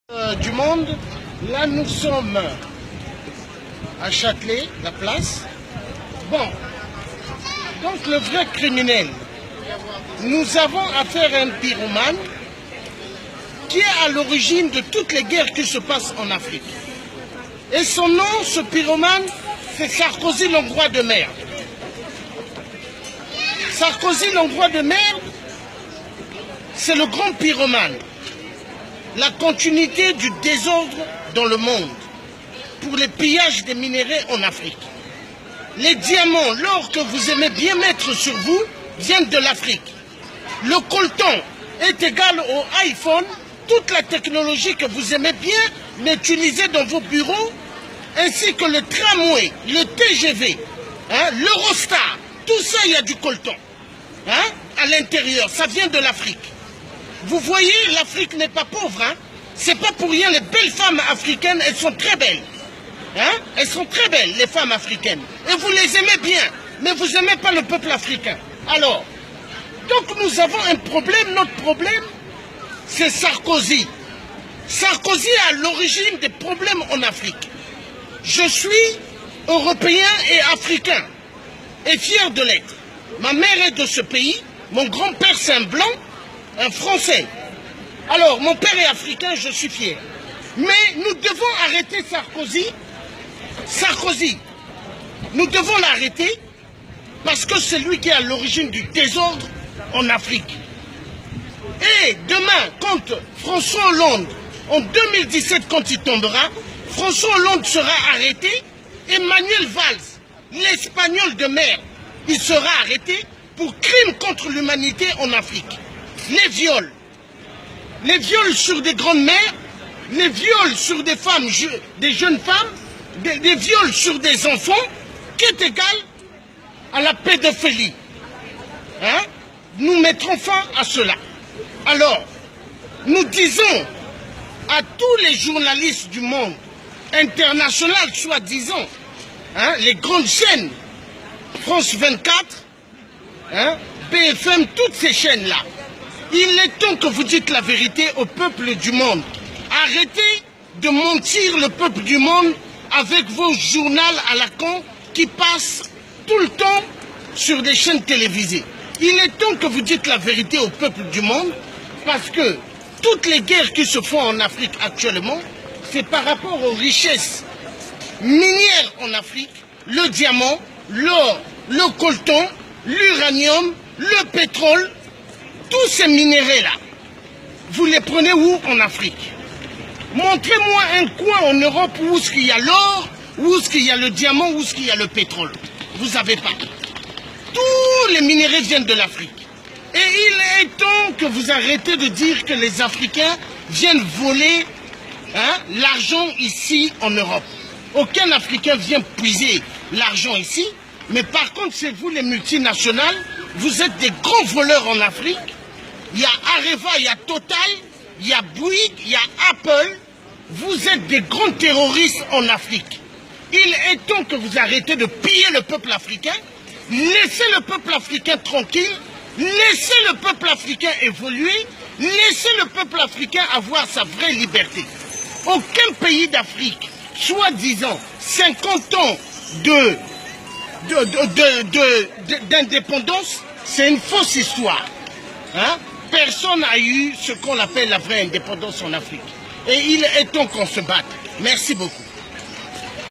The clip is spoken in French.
Du monde, là nous sommes à Châtelet, la place. Bon, donc le vrai criminel, nous avons affaire à un pyromane qui est à l'origine de toutes les guerres qui se passent en Afrique. Et son nom, ce pyromane, c'est Sarkozy l'Hongrois de merde. Sarkozy l'Hongrois de merde, c'est le grand pyromane. La continuité du désordre dans le monde pour les pillages des minéraux en Afrique. Les diamants, l'or que vous aimez bien mettre sur vous, viennent de l'Afrique. Le coltan est égal au iPhone, toute la technologie que vous aimez bien utiliser dans vos bureaux, ainsi que le tramway, le TGV, l'Eurostar, tout ça, il y a du coltan à l'intérieur, ça vient de l'Afrique. Vous voyez, l'Afrique n'est pas pauvre. C'est pas pour rien, les belles femmes africaines, elles sont très belles. Elles sont très belles, les femmes africaines. Et vous les aimez bien, mais vous n'aimez pas le peuple africain. Alors, donc nous avons un problème. Notre problème, c'est Sarkozy. Sarkozy est à l'origine des problèmes en Afrique. Je suis européen et africain, et fier de l'être. Ma mère est de ce pays, mon grand-père c'est un blanc, un Français. Alors, mon père est africain, je suis fier. Mais nous devons arrêter Sarkozy. Sarkozy, nous devons l'arrêter parce que c'est lui qui est à l'origine du désordre en Afrique. Et demain, quand François Hollande, en 2017, quand il tombera, François Hollande sera arrêté et Manuel Valls, l'Espagnol de merde, il sera arrêté pour crime contre l'humanité en Afrique. Les viols sur des grandes mères, les viols sur des femmes, des jeunes femmes, des viols sur des enfants, qui est égal à la pédophilie. Nous mettrons fin à cela. Alors, nous disons à tous les journalistes du monde international, soi-disant, les grandes chaînes, France 24, BFM, toutes ces chaînes-là, il est temps que vous dites la vérité au peuple du monde. Arrêtez de mentir le peuple du monde avec vos journaux à la con qui passent tout le temps sur des chaînes télévisées. Il est temps que vous dites la vérité au peuple du monde parce que toutes les guerres qui se font en Afrique actuellement, c'est par rapport aux richesses minières en Afrique, le diamant, l'or, le coltan, l'uranium, le pétrole. Tous ces minéraux-là, vous les prenez où en Afrique? Montrez-moi un coin en Europe où il y a l'or, où il y a le diamant, où il y a le pétrole. Vous n'avez pas. Tous les minéraux viennent de l'Afrique. Et il est temps que vous arrêtez de dire que les Africains viennent voler l'argent ici en Europe. Aucun Africain vient puiser l'argent ici, mais par contre, c'est vous les multinationales, vous êtes des grands voleurs en Afrique. Il y a Areva, il y a Total, il y a Bouygues, il y a Apple. Vous êtes des grands terroristes en Afrique. Il est temps que vous arrêtez de piller le peuple africain. Laissez le peuple africain tranquille. Laissez le peuple africain évoluer. Laissez le peuple africain avoir sa vraie liberté. Aucun pays d'Afrique, soi-disant 50 ans d'indépendance, c'est une fausse histoire. Personne n'a eu ce qu'on appelle la vraie indépendance en Afrique. Et il est temps qu'on se batte. Merci beaucoup.